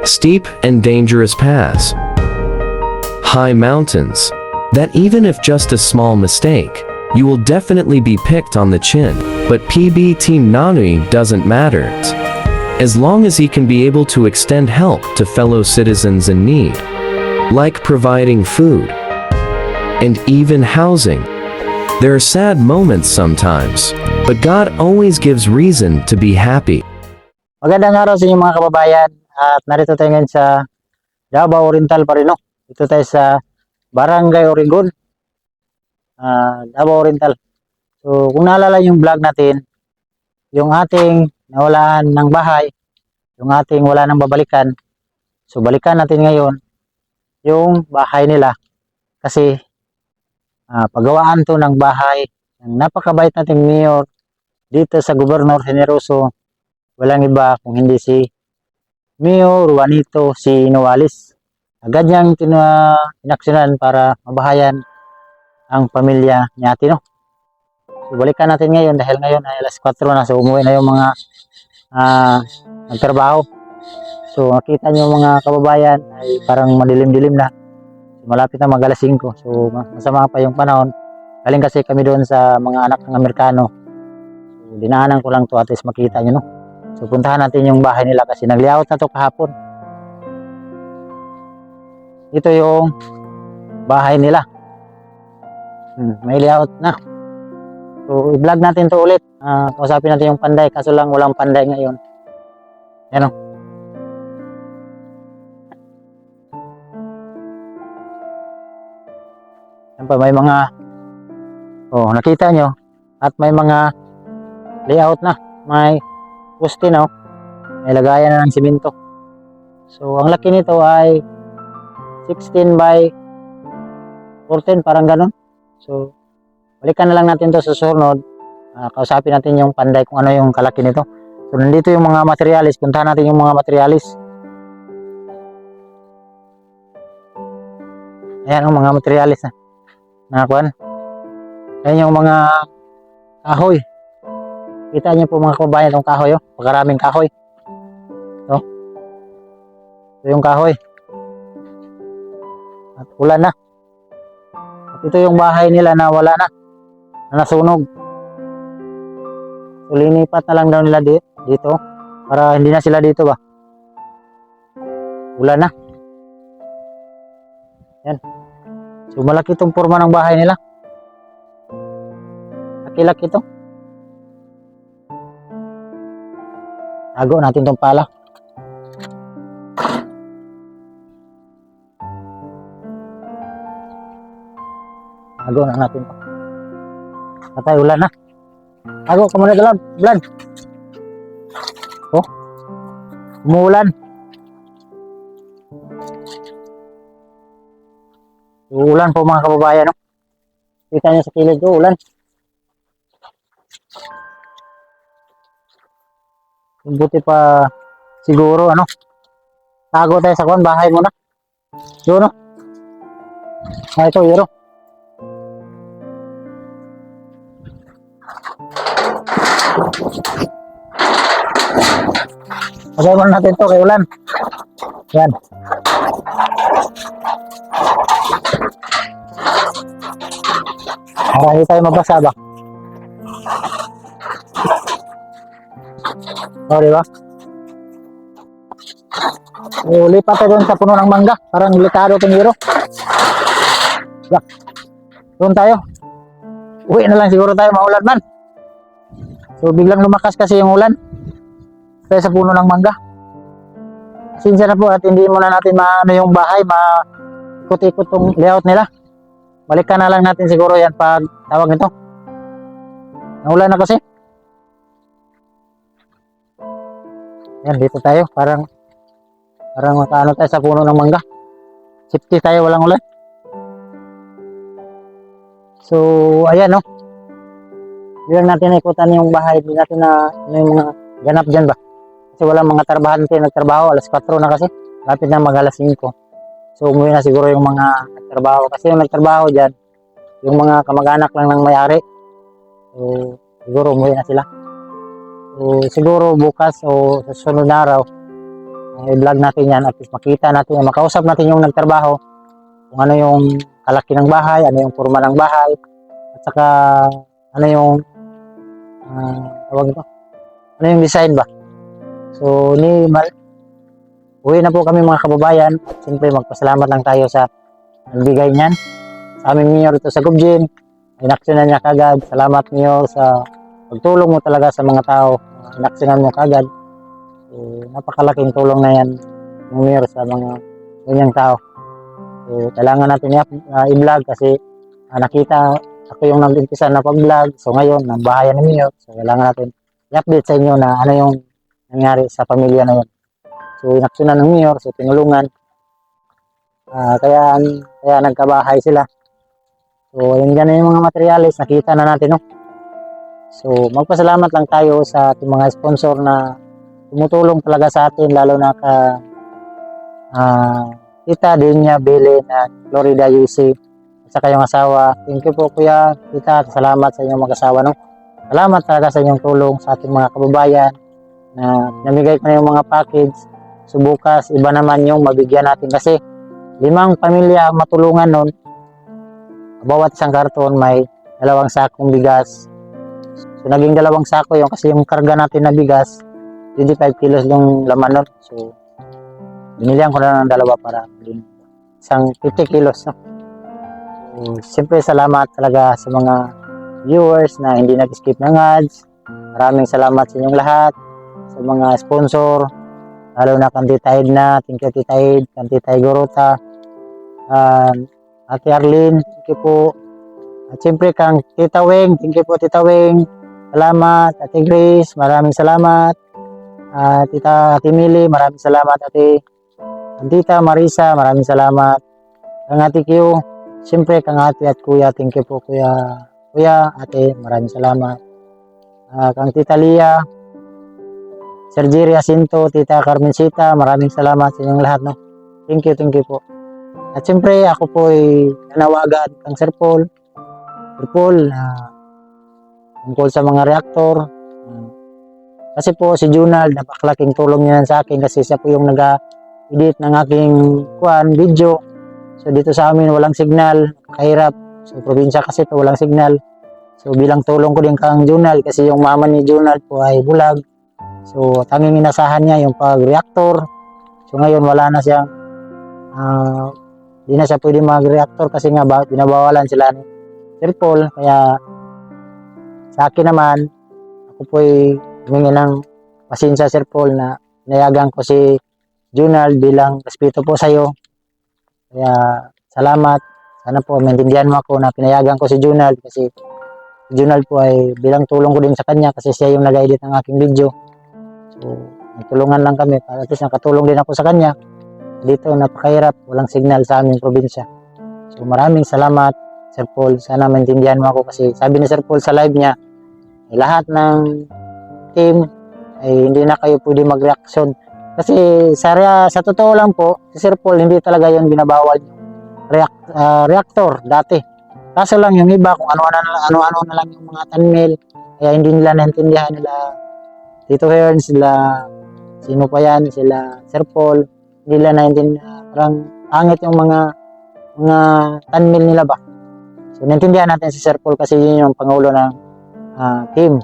steep and dangerous paths, high mountains, that even if just a small mistake, you will definitely be picked on the chin. But PB Team Nanui doesn't matter. As long as he can be able to extend help to fellow citizens in need, like providing food and even housing. There are sad moments sometimes, but God always gives reason to be happy. Magandang araw sa inyo mga kababayan, at narito tayo ngayon sa Davao Oriental pa rin, no? Ito tayo sa Barangay Oregon, Davao Oriental. So kung naalala yung vlog natin, yung ating nawalaan ng bahay, yung ating wala nang babalikan, so balikan natin ngayon yung bahay nila. Kasi paggawaan to ng bahay ng napakabait nating mayor dito sa Gobernador Generoso. Walang iba kung hindi si Mayor Juanito C. Nuales. Agad niyang inaksyonan para mabahayan ang pamilya ni Ate, no? So balikan natin ngayon dahil ngayon ay alas 4 na, so umuwi na yung mga nagtrabaho. So nakita niyo mga kababayan ay parang madilim-dilim na. Malapit na mag-alas 5. So masama pa yung panahon. Galing kasi kami doon sa mga anak ng Amerikano. So dinaanan ko lang to at least makita nyo, no? So puntahan natin yung bahay nila kasi nag-layout na to kahapon. Ito yung bahay nila. May layout na. So i-vlog natin to ulit. Kausapin natin yung panday, kaso lang walang panday ngayon. Yan, o. Yan pa, may mga nakita nyo, at may mga layout na, may poste, no? May lagayan na ng simento. So ang laki nito ay 16 by 14, parang ganun. So balikan na lang natin to sa susunod. Kausapin natin yung panday kung ano yung kalaki nito. So nandito yung mga materialis, puntahan natin yung mga materialis. Ayan ang mga materialis na nakakuan. Ayan yung mga kahoy. Kita niyo po mga kababayan itong kahoy, oh. Pagkaraming kahoy. Ito. Ito yung kahoy. At ulan na. At ito yung bahay nila na wala na. Na nasunog. So linipat na lang daw nila dito. Para hindi na sila dito ba. Ulan na. Yan. So malaki itong forma ng bahay nila. Laki-laki ito. Tago natin itong pala. Tago na natin ito. Patay, ulan na. Tago ka muna dalam. Ulan. Oh. Umuulan. Ulan po mga kababayan, no? Kita niyo sa kilid ko, ulan. Buti pa siguro, ano? Tago tayo sa kuwan, bahay muna. Yun, no? Ito, yero. Pagay muna natin to kay ulan. Yan. Para hindi tayo mabasa ba? O, diba? O, lipat tayo doon sa puno ng mangga. Parang delikado itong hero. Yeah. Doon tayo. Uwi na lang siguro tayo, maulan man. So, biglang lumakas kasi yung ulan. Tayo sa puno ng mangga. Sinsya na po at hindi muna natin maano yung bahay, ikot-ikot yung layout nila. Balikan na lang natin siguro yan pag tawag nito. Naulan na kasi. Yan, dito tayo. Parang makaano tayo sa puno ng mangga. Safety tayo, walang ulan. So, ayan, no. Hindi lang natin ikutan yung bahay. Hindi natin na yung mga ganap dyan ba. Kasi walang mga trabahante nagtrabaho. Alas 4 na kasi. Lapit na mag alas 5. So umuwi na siguro yung mga nagtrabaho. Kasi yung nagtrabaho dyan, yung mga kamag-anak lang ng may-ari. So siguro umuwi na sila. So siguro bukas o sa sunod na araw, i-vlog natin yan at least makita natin, makausap natin yung nagtrabaho kung ano yung kalaki ng bahay, ano yung forma ng bahay, at saka ano yung tawag ito, ano yung design ba. So uwi na po kami mga kababayan. Siyempre magpasalamat lang tayo sa nagbigay niyan sa aming mayor ito sa Gubjin. Inaksyonan niya kagad. Salamat mayor sa pagtulong mo talaga sa mga tao. Inaksyonan mo kagad. So, napakalaking tulong na yan ng mayor sa mga ganyang tao. So, kailangan natin i-vlog kasi nakita ako yung nag-umpisa na pag-vlog. So ngayon, ng bahayan ni mayor. So kailangan natin i-update sa inyo na ano yung nangyari sa pamilya na yun. So inaksyonan ng mayor, so tinulungan. Kaya nagkabahay sila. So yun yan yung mga materials, nakita na natin, no? So magpasalamat lang tayo sa ating mga sponsor na tumutulong talaga sa atin, lalo na Tita Dinya Bele na Florida UC at saka yung asawa. Thank you po kuya, tita, salamat sa inyong mag-asawa, no? Salamat talaga sa inyong tulong sa ating mga kababayan na namigay ko na yung mga package. So bukas, iba naman yung mabigyan natin kasi 5 pamilya matulungan nun. Bawat isang karton may 2 sakong bigas. So naging 2 sako yung kasi yung karga natin na bigas, 25 kilos yung laman nun. So binilihan ko na ng 2 para isang 50 kilos. No? So, siyempre salamat talaga sa mga viewers na hindi nag-skip ng ads. Maraming salamat sa inyong lahat, sa mga sponsor, lalo na kang Tita Edna, thank you Tita Ed, kang Tita Igorota, Ate Arlene, thank you po. At siyempre kang Tita Weng, thank you po Tita Weng, salamat. Ate Grace, maraming salamat. Ate Mili, maraming salamat. Tita Marisa, maraming salamat. Kang Ate Q, siyempre kang Ate at Kuya, thank you po Kuya, Ate, maraming salamat. Kang Tita Lia, Sergio Jacinto, Tita Carmencita, maraming salamat sa inyong lahat, no? Thank you po. At siyempre, ako po ay nanawagan kang Sir Paul, tungkol sa mga reactor. Kasi po si Junald, napakalaking tulong niya sa akin kasi siya po yung nag-edit ng aking video. So dito sa amin walang signal, kahirap. So probinsya kasi ito walang signal. So bilang tulong ko din kang Junald kasi yung mama ni Junald po ay bulag. So tanging inasahan niya yung pag-reactor. So ngayon wala na siyang di na siya pwede mag-reactor kasi nga binabawalan sila ni Sir Paul. Kaya sa akin naman, ako po ay humingi ng pasensya Sir Paul na nayagan ko si Junald bilang respeto po sa iyo. Kaya salamat. Sana po maintindihan mo ako na pinayagan ko si Junald kasi si Junald po ay bilang tulong ko din sa kanya kasi siya yung nag-edit ng aking video. So, nagtulungan lang kami para at least nakatulong din ako sa kanya. Dito napakahirap, walang signal sa aming probinsya. So maraming salamat Sir Paul. Sana maintindihan mo ako kasi sabi ni Sir Paul sa live niya, lahat ng team ay hindi na kayo pwede mag-reaction. Kasi sa totoo lang po, si Sir Paul hindi talaga yung binabawal yung reactor dati. Kaso lang yung iba kung ano-ano na lang yung mga thumbnail, kaya hindi nila naintindihan nila Tito Hearn, sila sino pa yan, sila Sir Paul, hindi nila naintindihan, parang angit yung mga thumbnail nila ba. So naintindihan natin si Sir Paul kasi yun yung pangulo ng team.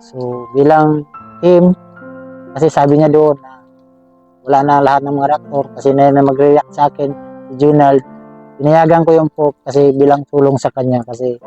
So bilang team, kasi sabi niya doon na wala na lahat ng mga reactor kasi na mag-react sa akin si Junald. Pinayagan ko yung po kasi bilang tulong sa kanya kasi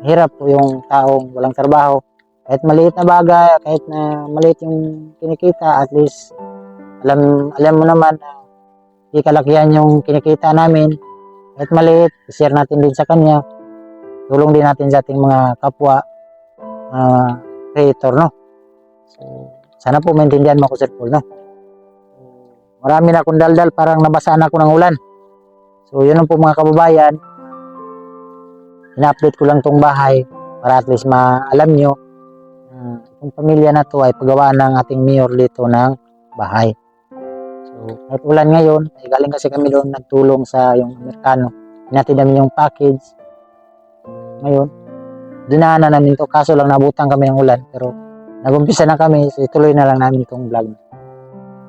hirap po yung taong walang trabaho. Kahit maliit na bagay, kahit na maliit yung kinikita, at least alam mo naman na hindi kalakihan yung kinikita namin. Kahit maliit, share natin din sa kanya. Tulong din natin sa ating mga kapwa creator, no? So, sana po maintindihan mo ako, Sir Paul, no? Marami na akong daldal, parang nabasaan ako ng ulan. So, yun lang po mga kababayan. Ina-update ko lang tong bahay para at least maalam nyo itong pamilya na to ay paggawaan ng ating mayor dito ng bahay. So, kahit ulan ngayon, ay galing kasi kami doon nagtulong sa yung Amerikano. Hinatid namin yung package. Ngayon, dinaanan namin to kaso lang nabutan kami ng ulan pero nagumpisa na kami, so ituloy na lang namin itong vlog.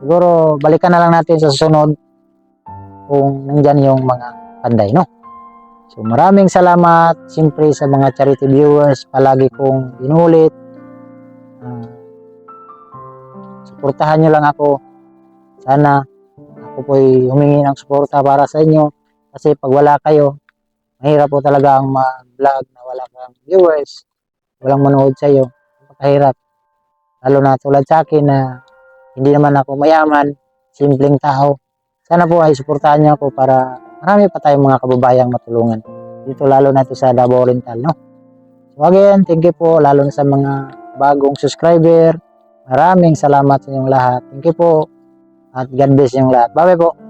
siguro balikan na lang natin sa susunod kung nandyan yung mga panday, no? So maraming salamat siyempre sa mga charity viewers, palagi kong inulit. Suportahan nyo lang ako. Sana ako po'y humingi ng suporta para sa inyo kasi pag wala kayo, mahirap po talaga ang mag-vlog na wala kang viewers, walang manood sa iyo. Napakahirap. Lalo na tulad sa akin na hindi naman ako mayaman, simpleng tao. Sana po ay suportahan niyo ako para marami pa tayong mga kababayang matulungan. Dito lalo na ito sa Davao Oriental, no? So again, thank you po lalo na sa mga bagong subscriber. Maraming salamat sa inyong lahat. Thank you po. At God bless yung lahat. Bye-bye po.